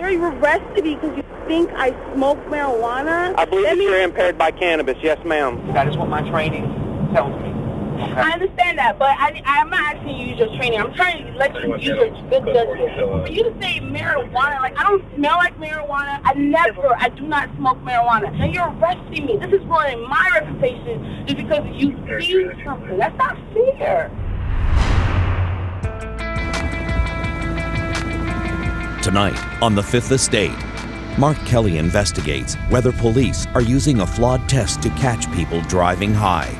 You arrested me because you think I smoke marijuana? I believe that you're impaired by cannabis. Yes, ma'am. That is what my training tells me. Okay. I understand that, but I'm not asking you to use your training. I'm trying to let you use your good judgment. For you to say marijuana, like, I don't smell like marijuana. I do not smoke marijuana. Now you're arresting me. This is ruining my reputation just because you see something. That's not fair. Tonight on The Fifth Estate, Mark Kelly investigates whether police are using a flawed test to catch people driving high.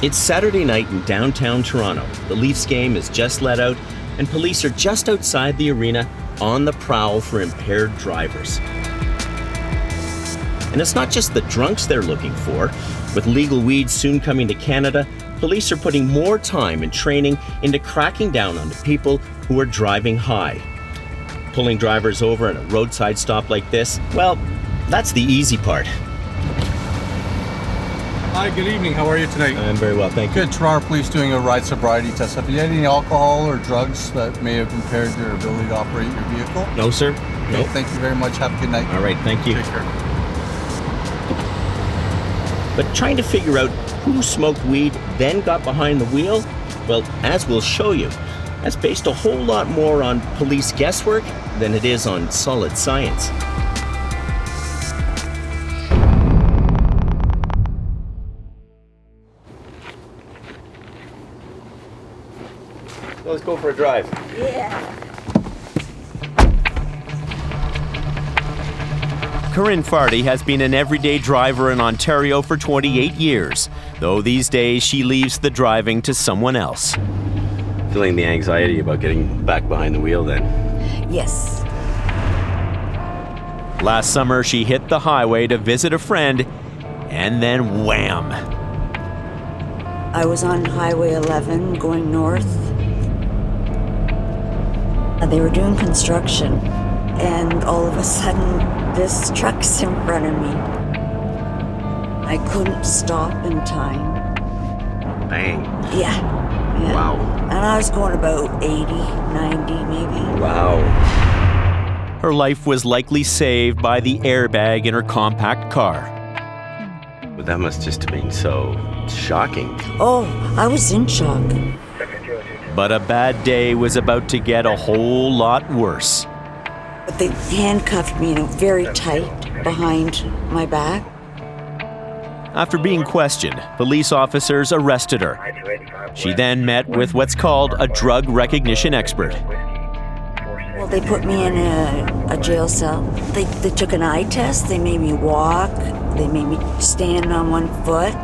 It's Saturday night in downtown Toronto. The Leafs game is just let out, and police are just outside the arena on the prowl for impaired drivers. And it's not just the drunks they're looking for. With legal weed soon coming to Canada, police are putting more time and training into cracking down on the people who are driving high. Pulling drivers over at a roadside stop like this, well, that's the easy part. Hi, good evening. How are you tonight? I'm very well, thank you. Good. Toronto Police doing a ride sobriety test. Have you had any alcohol or drugs that may have impaired your ability to operate your vehicle? No, sir. Okay, No. thank you very much. Have a good night. All right, thank you. Take care. But trying to figure out who smoked weed then got behind the wheel, well, as we'll show you, that's based a whole lot more on police guesswork than it is on solid science. Let's go for a drive. Yeah. Corinne Fardy has been an everyday driver in Ontario for 28 years, though these days she leaves the driving to someone else. Feeling the anxiety about getting back behind the wheel then? Yes. Last summer, she hit the highway to visit a friend, and then wham! I was on Highway 11 going north. They were doing construction, and all of a sudden, this truck's in front of me. I couldn't stop in time. Bang. Yeah. Wow. And I was going about 80, 90 maybe. Wow. Her life was likely saved by the airbag in her compact car. But that must just have been so shocking. Oh, I was in shock. But a bad day was about to get a whole lot worse. But they handcuffed me very tight behind my back. After being questioned, police officers arrested her. She then met with what's called a drug recognition expert. Well, they put me in a jail cell. They took an eye test. They made me walk. They made me stand on one foot.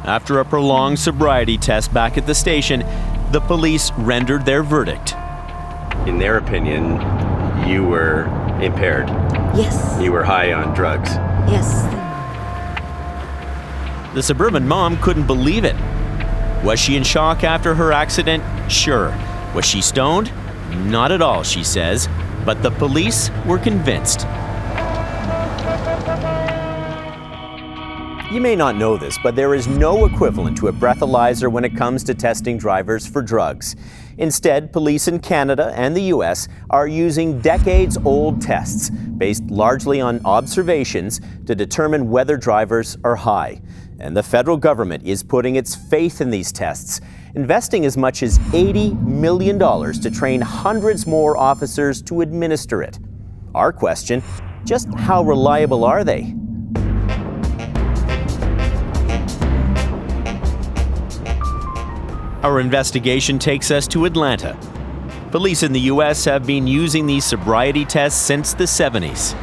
After a prolonged sobriety test back at the station, the police rendered their verdict. In their opinion, you were impaired. Yes. You were high on drugs. Yes. The suburban mom couldn't believe it. Was she in shock after her accident? Sure. Was she stoned? Not at all, she says. But the police were convinced. You may not know this, but there is no equivalent to a breathalyzer when it comes to testing drivers for drugs. Instead, police in Canada and the US are using decades-old tests based largely on observations to determine whether drivers are high. And the federal government is putting its faith in these tests, investing as much as $80 million to train hundreds more officers to administer it. Our question, just how reliable are they? Our investigation takes us to Atlanta. Police in the U.S. have been using these sobriety tests since the 70s.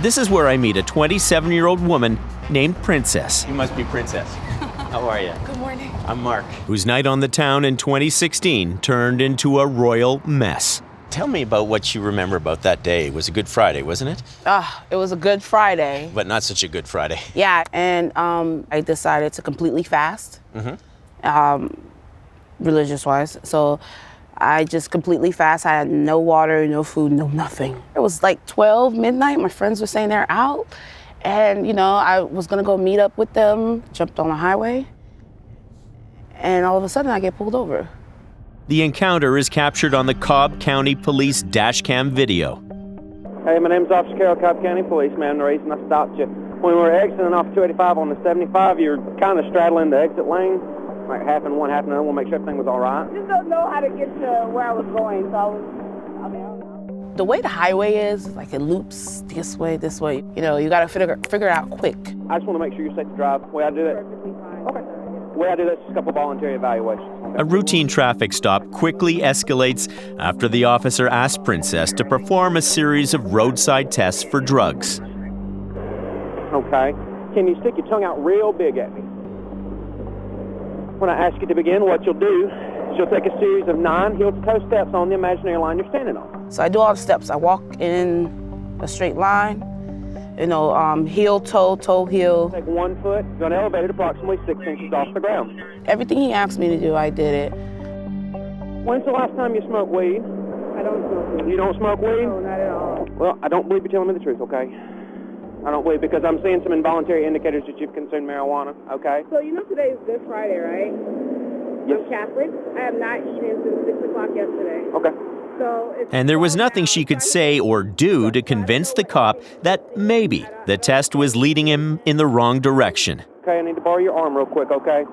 This is where I meet a 27-year-old woman named Princess. You must be Princess. How are you? Good morning. I'm Mark. Whose night on the town in 2016 turned into a royal mess. Tell me about what you remember about that day. It was a Good Friday, wasn't it? It was a Good Friday. But not such a Good Friday. Yeah, and I decided to completely fast, religious-wise. So I just completely fast. I had no water, no food, no nothing. It was like 12 midnight. My friends were saying they're out. And, you know, I was going to go meet up with them, jumped on the highway. And all of a sudden, I get pulled over. The encounter is captured on the Cobb County Police dashcam video. Hey, my name's Officer Carroll, Cobb County Police, ma'am. The reason I stopped you, when we were exiting off 285 on the 75, you were kind of straddling the exit lane, like half in one, half in the other. We'll make sure everything was all right. I just don't know how to get to where I was going, so I don't know. The way the highway is, like it loops this way, this way. You know, you gotta figure it out quick. I just want to make sure you're safe to drive. The way I do that, okay. The way I do that is just a couple voluntary evaluations. Okay. A routine traffic stop quickly escalates after the officer asks Princess to perform a series of roadside tests for drugs. Okay. Can you stick your tongue out real big at me? When I ask you to begin, what you'll do is you'll take a series of 9 heel-to-toe steps on the imaginary line you're standing on. So I do all the steps. I walk in a straight line, you know, heel, toe, toe, heel. Take 1 foot, go an elevated approximately 6 inches off the ground. Everything he asked me to do, I did it. When's the last time you smoked weed? I don't smoke weed. You don't smoke weed? No, not at all. Well, I don't believe you're telling me the truth, okay? I don't believe, because I'm seeing some involuntary indicators that you've consumed marijuana, okay? So you know today's Good Friday, right? Yes. I'm Catholic. I have not eaten since 6 o'clock yesterday. Okay. So And there was nothing she could say or do to convince the cop that maybe the test was leading him in the wrong direction. Okay, I need to borrow your arm real quick, okay?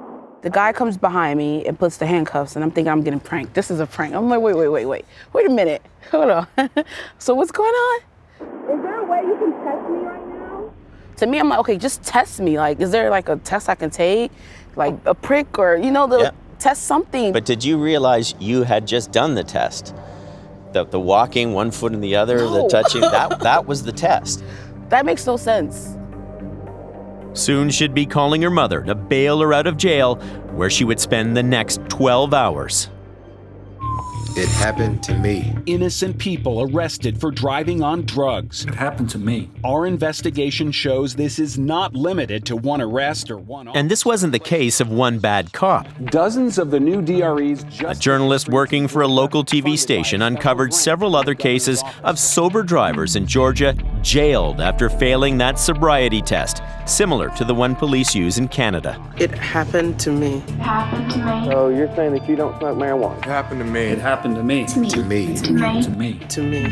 The guy comes behind me and puts the handcuffs, and I'm thinking I'm getting pranked. This is a prank. I'm like, wait a minute. Hold on. So what's going on? Is there a way you can test me right now? To me, I'm like, okay, just test me. Like, is there like a test I can take? Like a prick or, you know, test something. But did you realize you had just done the test? The walking, 1 foot in the other, No. the touching, that was the test. That makes no sense. Soon she'd be calling her mother to bail her out of jail, where she would spend the next 12 hours. It happened to me. Innocent people arrested for driving on drugs. It happened to me. Our investigation shows this is not limited to one arrest or one... And this wasn't the case of one bad cop. Dozens of the new DREs A journalist working for a local TV station uncovered several other cases of sober drivers in Georgia jailed after failing that sobriety test, similar to the one police use in Canada. It happened to me. It happened to me. So you're saying that you don't smoke marijuana? It happened to me. It happened to me. To me. To me. To me.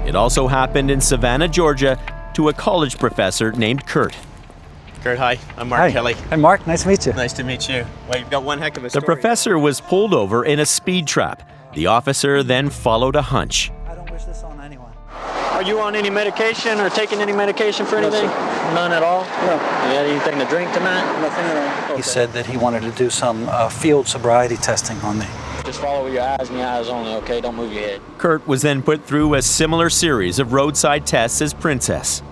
It also happened in Savannah, Georgia, to a college professor named Kurt. Kurt, hi. I'm Mark Kelly. Hi, Mark. Nice to meet you. Nice to meet you. Well, you've got one heck of a story. The professor was pulled over in a speed trap. The officer then followed a hunch. I don't wish this on anyone. Are you on any medication or taking any medication for anything? None at all? No. You had anything to drink tonight? Nothing at all. He said that he wanted to do some field sobriety testing on me. Just follow with your eyes and your eyes only, okay? Don't move your head. Kurt was then put through a similar series of roadside tests as Princess.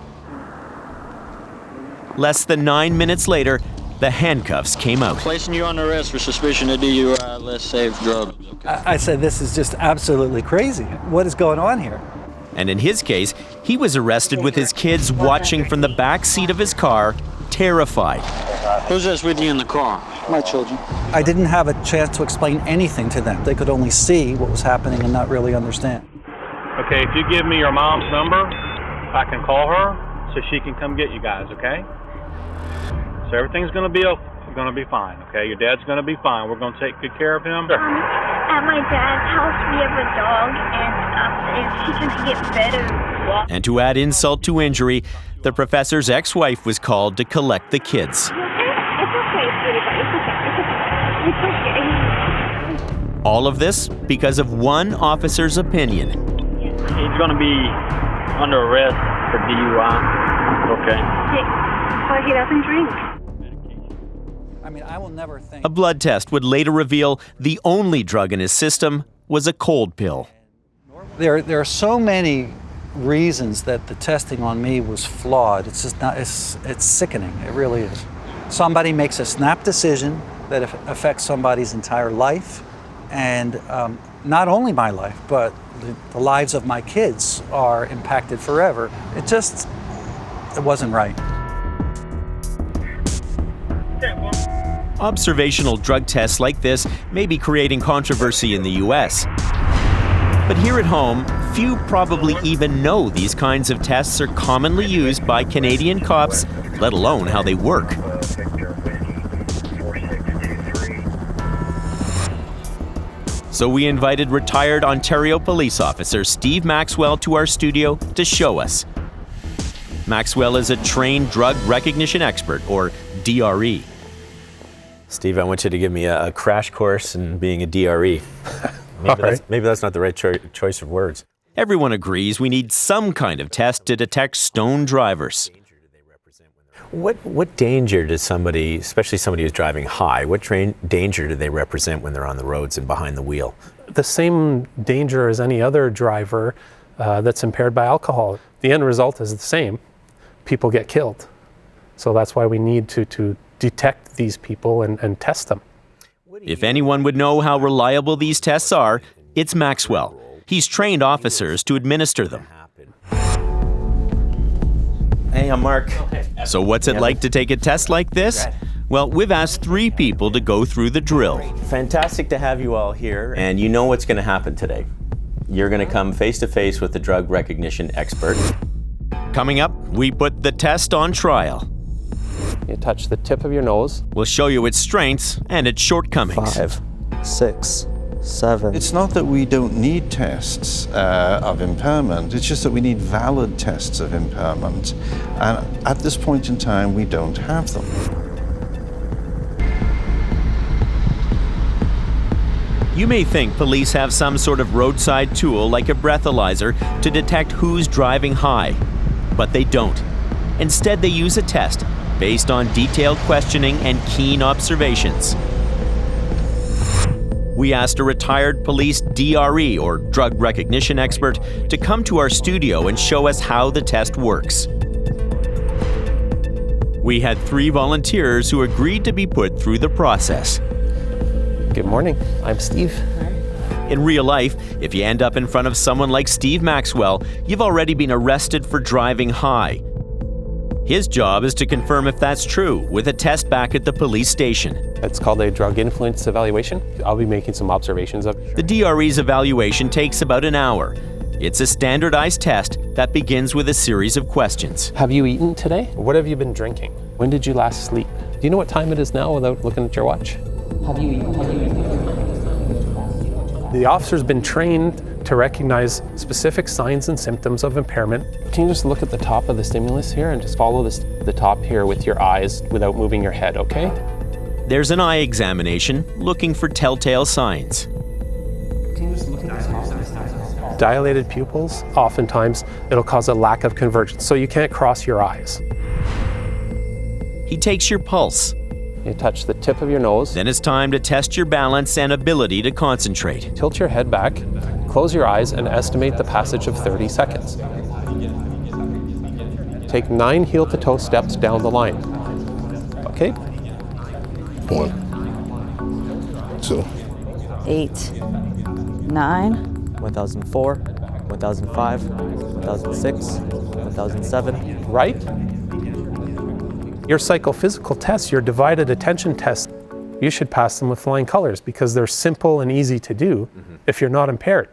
Less than 9 minutes later, the handcuffs came out. Placing you under arrest for suspicion of DUI, less safe drugs. Okay? I said, this is just absolutely crazy. What is going on here? And in his case, he was arrested with his kids watching from the back seat of his car, terrified. Who's this with you in the car? My children. I didn't have a chance to explain anything to them. They could only see what was happening and not really understand. Okay, if you give me your mom's number, I can call her so she can come get you guys, okay? So everything's going to be fine, okay? Your dad's going to be fine. We're going to take good care of him. At my dad's house, we have a dog, and he just gets better. And to add insult to injury, the professor's ex-wife was called to collect the kids. All of this because of one officer's opinion. He's going to be under arrest for DUI, okay? But he doesn't drink. I mean, I will never think... A blood test would later reveal the only drug in his system was a cold pill. There are so many reasons that the testing on me was flawed. It's just not, it's sickening. It really is. Somebody makes a snap decision that affects somebody's entire life, and not only my life, but the lives of my kids are impacted forever. It wasn't right. Observational drug tests like this may be creating controversy in the US. But here at home, few probably even know these kinds of tests are commonly used by Canadian cops, let alone how they work. So we invited retired Ontario police officer Steve Maxwell to our studio to show us. Maxwell is a trained drug recognition expert, or DRE. Steve, I want you to give me a crash course in being a DRE. Maybe that's not the right choice of words. Everyone agrees we need some kind of test to detect stoned drivers. What danger does somebody, especially somebody who's driving high, what danger do they represent when they're on the roads and behind the wheel? The same danger as any other driver that's impaired by alcohol. The end result is the same. People get killed. So that's why we need to detect these people and test them. If anyone would know how reliable these tests are, it's Maxwell. He's trained officers to administer them. Hey, I'm Mark. So what's it like to take a test like this? Well, we've asked 3 people to go through the drill. Fantastic to have you all here. And you know what's going to happen today. You're going to come face to face with the drug recognition expert. Coming up, we put the test on trial. You touch the tip of your nose. We'll show you its strengths and its shortcomings. 5, 6, 7. It's not that we don't need tests of impairment, it's just that we need valid tests of impairment. And at this point in time, we don't have them. You may think police have some sort of roadside tool like a breathalyzer to detect who's driving high, but they don't. Instead, they use a test based on detailed questioning and keen observations. We asked a retired police DRE, or drug recognition expert, to come to our studio and show us how the test works. We had 3 volunteers who agreed to be put through the process. Good morning, I'm Steve. In real life, if you end up in front of someone like Steve Maxwell, you've already been arrested for driving high. His job is to confirm if that's true with a test back at the police station. It's called a drug influence evaluation. I'll be making some observations of it. The DRE's evaluation takes about an hour. It's a standardized test that begins with a series of questions. Have you eaten today? What have you been drinking? When did you last sleep? Do you know what time it is now without looking at your watch? Have you eaten? The officer's been trained to recognize specific signs and symptoms of impairment. Can you just look at the top of the stimulus here and just follow the top here with your eyes without moving your head, okay? There's an eye examination looking for telltale signs. Dilated pupils, oftentimes it'll cause a lack of convergence, so you can't cross your eyes. He takes your pulse. You touch the tip of your nose. Then it's time to test your balance and ability to concentrate. Tilt your head back, close your eyes, and estimate the passage of 30 seconds. Take 9 heel-to-toe steps down the line. Okay? 1, 2, 8, 9, 1004, 1005, 1006, 1007. Right? Your psychophysical tests, your divided attention tests, you should pass them with flying colors because they're simple and easy to do if you're not impaired.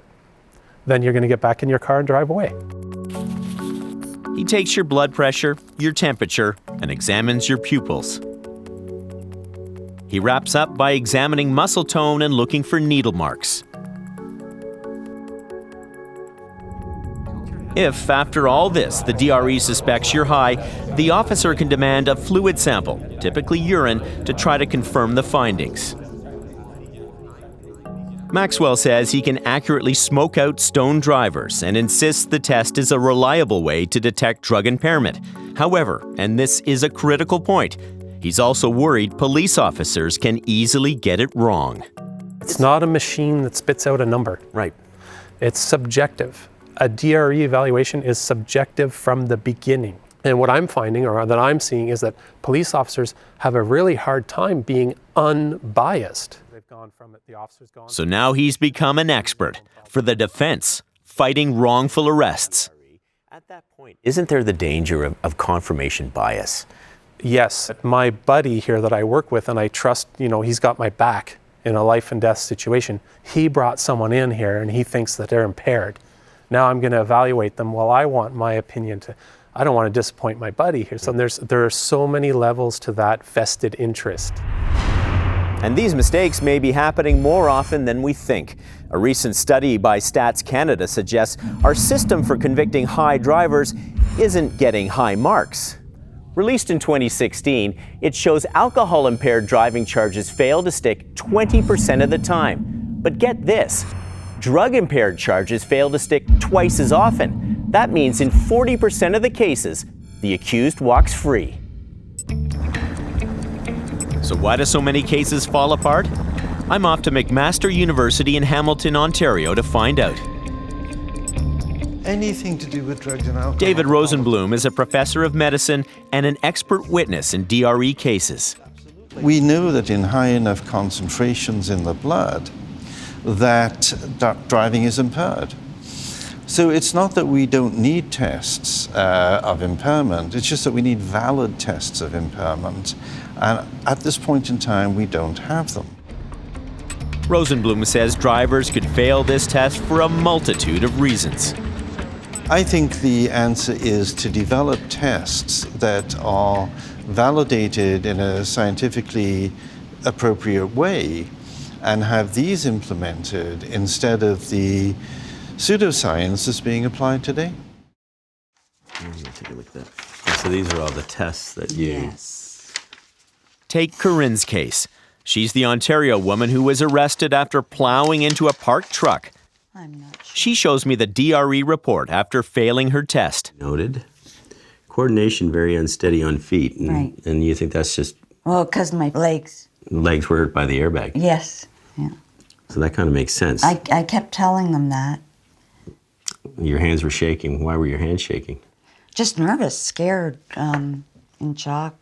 Then you're going to get back in your car and drive away. He takes your blood pressure, your temperature, and examines your pupils. He wraps up by examining muscle tone and looking for needle marks. If, after all this, the DRE suspects you're high, the officer can demand a fluid sample, typically urine, to try to confirm the findings. Maxwell says he can accurately smoke out stoned drivers and insists the test is a reliable way to detect drug impairment. However, and this is a critical point, he's also worried police officers can easily get it wrong. It's not a machine that spits out a number. Right. It's subjective. A DRE evaluation is subjective from the beginning. And what I'm finding, or that I'm seeing, is that police officers have a really hard time being unbiased. So now he's become an expert for the defense, fighting wrongful arrests. At that point, isn't there the danger of confirmation bias? Yes, my buddy here that I work with and I trust, he's got my back in a life and death situation. He brought someone in here and he thinks that they're impaired. Now I'm going to evaluate them. Well, I want my opinion I don't want to disappoint my buddy here. So there are so many levels to that vested interest. And these mistakes may be happening more often than we think. A recent study by Stats Canada suggests our system for convicting high drivers isn't getting high marks. Released in 2016, it shows alcohol-impaired driving charges fail to stick 20% of the time. But get this, drug-impaired charges fail to stick twice as often. That means in 40% of the cases, the accused walks free. So why do so many cases fall apart? I'm off to McMaster University in Hamilton, Ontario to find out. Anything to do with drugs and alcohol. David Rosenblum is a professor of medicine and an expert witness in DRE cases. We know that in high enough concentrations in the blood, that driving is impaired. So it's not that we don't need tests of impairment, it's just that we need valid tests of impairment. And at this point in time, we don't have them. Rosenblum says drivers could fail this test for a multitude of reasons. I think the answer is to develop tests that are validated in a scientifically appropriate way and have these implemented instead of the pseudoscience that's being applied today. Take a look at that. So these are all the tests that you... Yes. Take Corinne's case. She's the Ontario woman who was arrested after plowing into a parked truck. I'm not sure. She shows me the DRE report after failing her test. Noted. Coordination very unsteady on feet. And, Right. And you think that's just... Well, because my legs. Legs were hurt by the airbag. Yes. Yeah. So that kind of makes sense. I kept telling them that. Your hands were shaking. Why were your hands shaking? Just nervous, scared, in shock.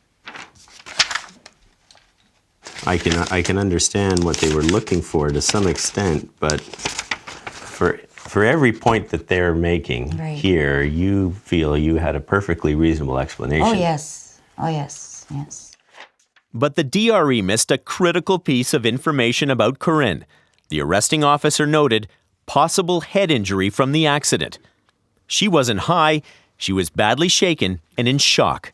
I can understand what they were looking for to some extent, but for every point that they're making here, you feel you had a perfectly reasonable explanation. Oh, yes. Oh, yes. Yes. But the DRE missed a critical piece of information about Corinne. The arresting officer noted possible head injury from the accident. She wasn't high, she was badly shaken and in shock.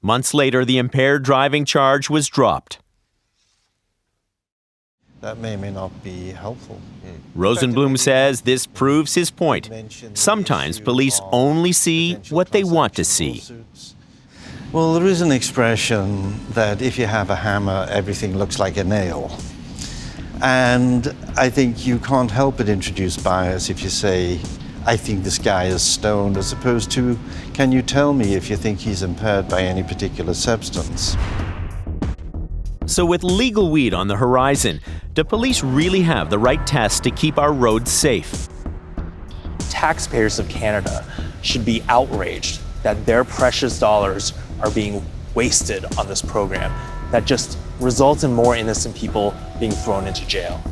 Months later, the impaired driving charge was dropped. That may not be helpful. Rosenblum says this proves his point. Sometimes police only see what they want to see. Well, there is an expression that if you have a hammer, everything looks like a nail. And I think you can't help but introduce bias if you say, I think this guy is stoned, as opposed to, can you tell me if you think he's impaired by any particular substance? So with legal weed on the horizon, do police really have the right tests to keep our roads safe? Taxpayers of Canada should be outraged that their precious dollars are being wasted on this program that just results in more innocent people being thrown into jail.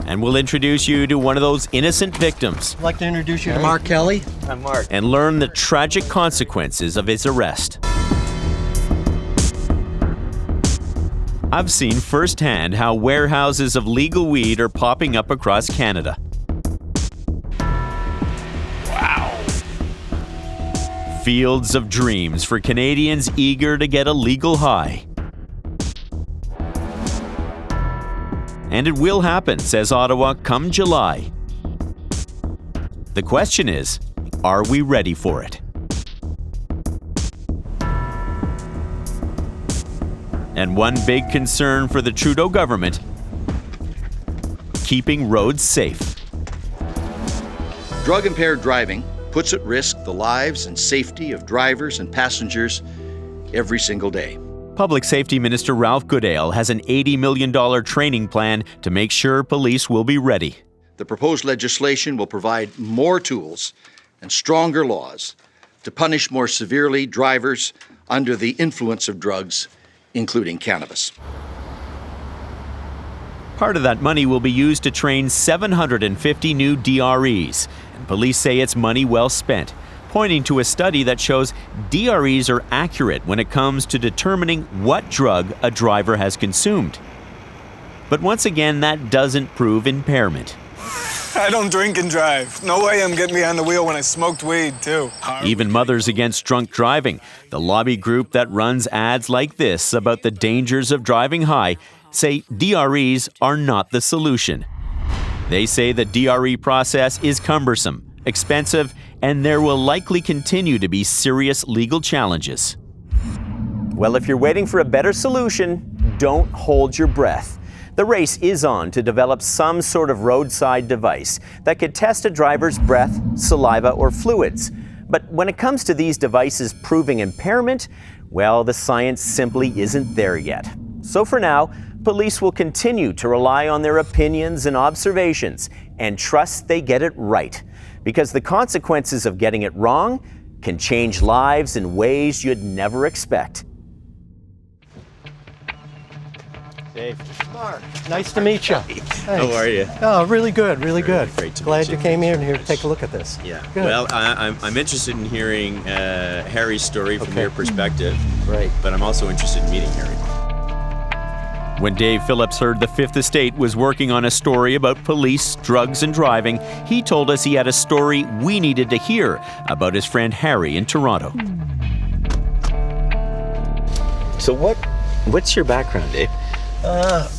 And we'll introduce you to one of those innocent victims. I'd like to introduce you to Mark Kelly. I'm Mark. And learn the tragic consequences of his arrest. I've seen firsthand how warehouses of legal weed are popping up across Canada. Wow. Fields of dreams for Canadians eager to get a legal high. And it will happen, says Ottawa, come July. The question is, are we ready for it? And one big concern for the Trudeau government, keeping roads safe. Drug-impaired driving puts at risk the lives and safety of drivers and passengers every single day. Public Safety Minister Ralph Goodale has an $80 million training plan to make sure police will be ready. The proposed legislation will provide more tools and stronger laws to punish more severely drivers under the influence of drugs, including cannabis. Part of that money will be used to train 750 new DREs, and police say it's money well spent, pointing to a study that shows DREs are accurate when it comes to determining what drug a driver has consumed. But once again, that doesn't prove impairment. I don't drink and drive. No way I'm getting behind the wheel when I smoked weed, too. Even Mothers Against Drunk Driving, the lobby group that runs ads like this about the dangers of driving high, say DREs are not the solution. They say the DRE process is cumbersome, expensive, and there will likely continue to be serious legal challenges. Well, if you're waiting for a better solution, don't hold your breath. The race is on to develop some sort of roadside device that could test a driver's breath, saliva, or fluids. But when it comes to these devices proving impairment, well, the science simply isn't there yet. So for now, police will continue to rely on their opinions and observations and trust they get it right, because the consequences of getting it wrong can change lives in ways you'd never expect. Dave. Mark, nice to meet you. How are you? Oh, really good, really good. Great to Glad meet you came here to take a look at this. Yeah. Good. Well, I'm interested in hearing Harry's story from your perspective. Right. But I'm also interested in meeting Harry. When Dave Phillips heard the Fifth Estate was working on a story about police, drugs, and driving, he told us he had a story we needed to hear about his friend Harry in Toronto. So what's your background, Dave?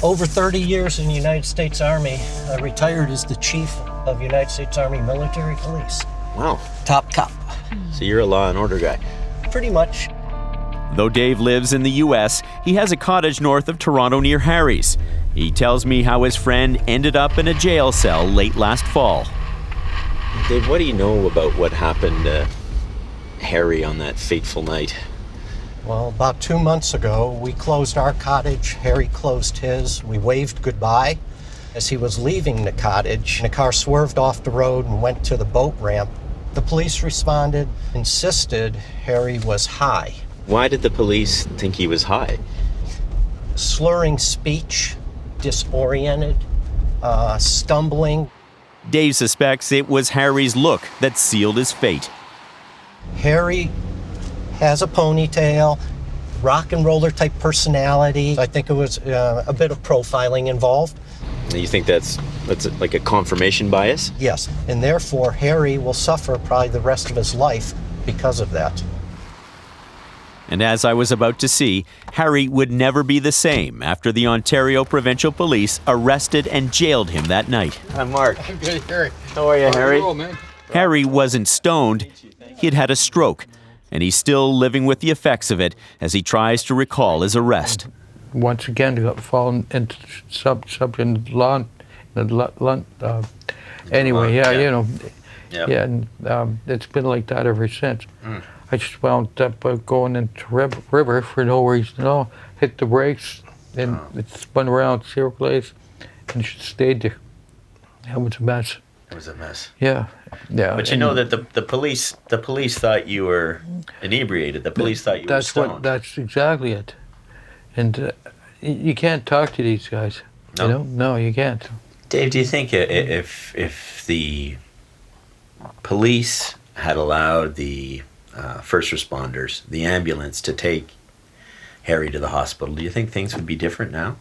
Over 30 years in the United States Army. I retired as the Chief of United States Army Military Police. Wow. Top cop. So you're a law and order guy. Pretty much. Though Dave lives in the U.S., he has a cottage north of Toronto near Harry's. He tells me how his friend ended up in a jail cell late last fall. Dave, what do you know about what happened to Harry on that fateful night? Well, about 2 months ago, we closed our cottage. Harry closed his. We waved goodbye. As he was leaving the cottage, the car swerved off the road and went to the boat ramp. The police responded, insisted Harry was high. Why did the police think he was high? Slurring speech, disoriented, stumbling. Dave suspects it was Harry's look that sealed his fate. Harry has a ponytail, rock and roller type personality. I think it was a bit of profiling involved. You think that's like a confirmation bias? Yes, and therefore Harry will suffer probably the rest of his life because of that. And as I was about to see, Harry would never be the same after the Ontario Provincial Police arrested and jailed him that night. I'm Mark. I'm good, Harry. How are you, Harry? Roll, man. Harry wasn't stoned. He'd had a stroke, and he's still living with the effects of it as he tries to recall his arrest. Once again, got fallen into subject law. Anyway, yeah, you know, yeah, and it's been like that ever since. I just wound up going into river for no reason at all. Hit the brakes, and it spun around circulates, and just stayed there. It was a mess. It was a mess. Yeah, yeah. But you know that the police thought you were inebriated. The police thought you were stoned. That's exactly it. And you can't talk to these guys. No? You know? No, you can't. Dave, do you think if the police had allowed the first responders, the ambulance, to take Harry to the hospital, do you think things would be different now?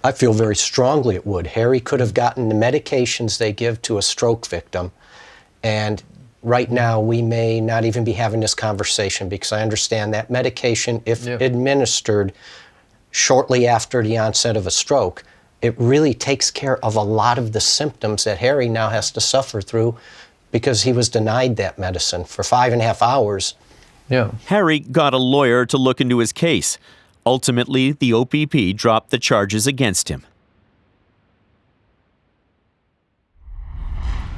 I feel very strongly it would. Harry could have gotten the medications they give to a stroke victim, and right now we may not even be having this conversation, because I understand that medication, if administered shortly after the onset of a stroke, it really takes care of a lot of the symptoms that Harry now has to suffer through because he was denied that medicine for 5.5 hours. Yeah. Harry got a lawyer to look into his case. Ultimately, the OPP dropped the charges against him.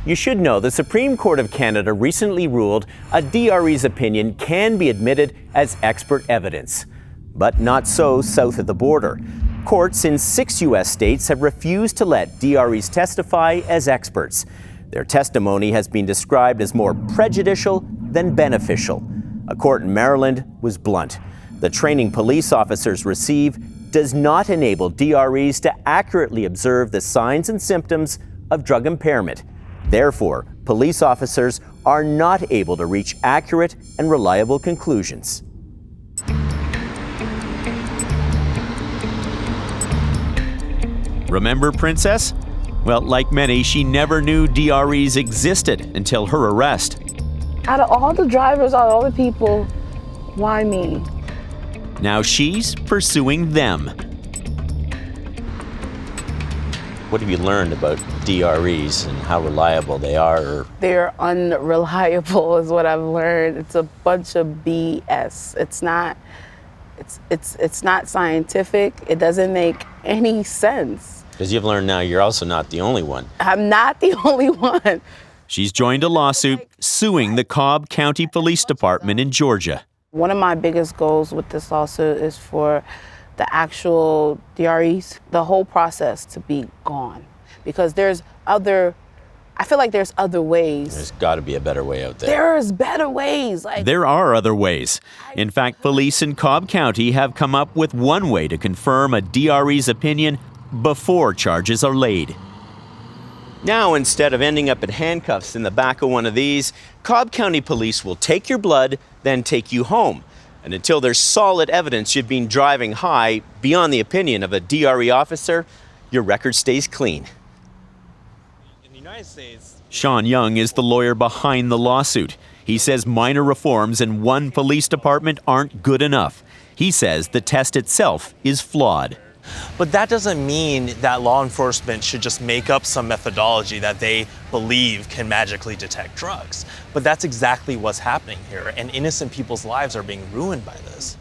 You should know the Supreme Court of Canada recently ruled a DRE's opinion can be admitted as expert evidence. But not so south of the border. Courts in 6 U.S. states have refused to let DREs testify as experts. Their testimony has been described as more prejudicial than beneficial. A court in Maryland was blunt. The training police officers receive does not enable DREs to accurately observe the signs and symptoms of drug impairment. Therefore, police officers are not able to reach accurate and reliable conclusions. Remember Princess? Well, like many, she never knew DREs existed until her arrest. Out of all the drivers, out of all the people, why me? Now she's pursuing them. What have you learned about DREs and how reliable they are? They're unreliable is what I've learned. It's a bunch of BS. It's not scientific. It doesn't make any sense. Because you've learned now you're also not the only one. I'm not the only one. She's joined a lawsuit suing the Cobb County Police Department in Georgia. One of my biggest goals with this lawsuit is for the actual DREs, the whole process to be gone. Because I feel like there's other ways. There's got to be a better way out there. There's better ways. There are other ways. In fact, police in Cobb County have come up with one way to confirm a DRE's opinion before charges are laid. Now, instead of ending up in handcuffs in the back of one of these, Cobb County Police will take your blood, then take you home. And until there's solid evidence you've been driving high beyond the opinion of a DRE officer, your record stays clean. In the United States, Sean Young is the lawyer behind the lawsuit. He says minor reforms in one police department aren't good enough. He says the test itself is flawed. but that doesn't mean that law enforcement should just make up some methodology that they believe can magically detect drugs. But that's exactly what's happening here, and innocent people's lives are being ruined by this.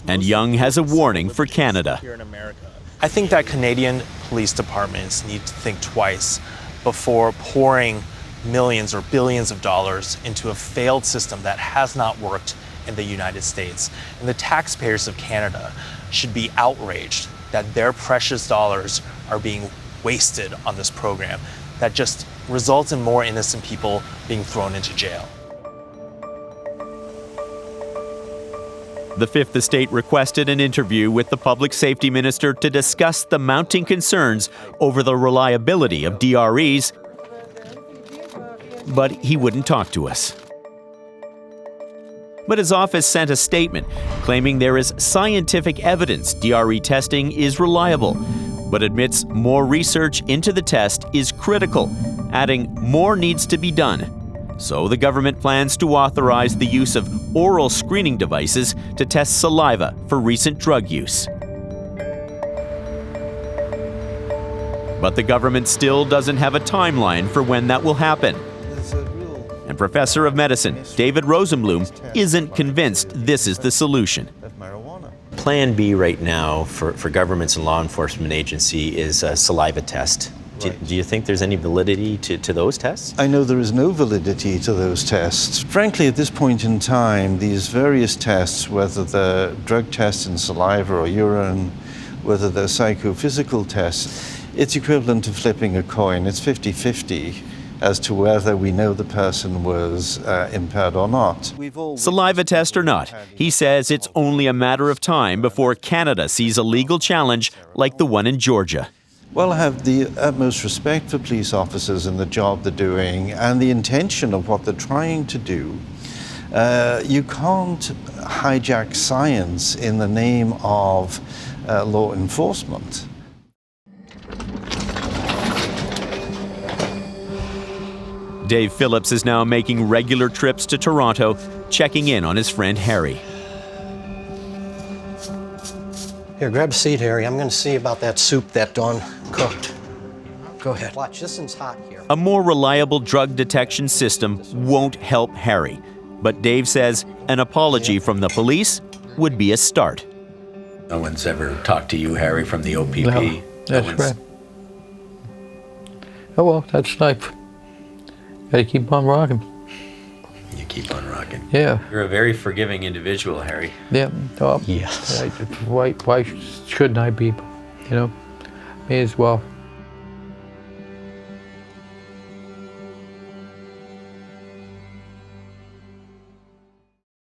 And Young has a warning for Canada. Here in America, I think that Canadian police departments need to think twice before pouring millions or billions of dollars into a failed system that has not worked in the United States. And the taxpayers of Canada should be outraged that their precious dollars are being wasted on this program that just results in more innocent people being thrown into jail. The Fifth Estate requested an interview with the public safety minister to discuss the mounting concerns over the reliability of DREs, but he wouldn't talk to us. But his office sent a statement claiming there is scientific evidence DRE testing is reliable, but admits more research into the test is critical, adding more needs to be done. So the government plans to authorize the use of oral screening devices to test saliva for recent drug use. But the government still doesn't have a timeline for when that will happen. And Professor of Medicine David Rosenblum isn't convinced this is the solution. Plan B right now for governments and law enforcement agency is a saliva test. Do you think there's any validity to those tests? I know there is no validity to those tests. Frankly, at this point in time, these various tests, whether they're drug tests in saliva or urine, whether they're psychophysical tests, it's equivalent to flipping a coin. It's 50-50 as to whether we know the person was impaired or not. Saliva test or not, he says it's only a matter of time before Canada sees a legal challenge like the one in Georgia. Well, I have the utmost respect for police officers and the job they're doing and the intention of what they're trying to do. You can't hijack science in the name of law enforcement. Dave Phillips is now making regular trips to Toronto, checking in on his friend Harry. Here, grab a seat, Harry. I'm going to see about that soup that Dawn cooked. Go ahead. Watch, this one's hot here. A more reliable drug detection system won't help Harry, but Dave says an apology from the police would be a start. No one's ever talked to you, Harry, from the OPP? No, that's right. Oh well, that's life. Gotta keep on rocking. You keep on rocking. Yeah. You're a very forgiving individual, Harry. Yeah. Yes. Why shouldn't I be? You know, may as well.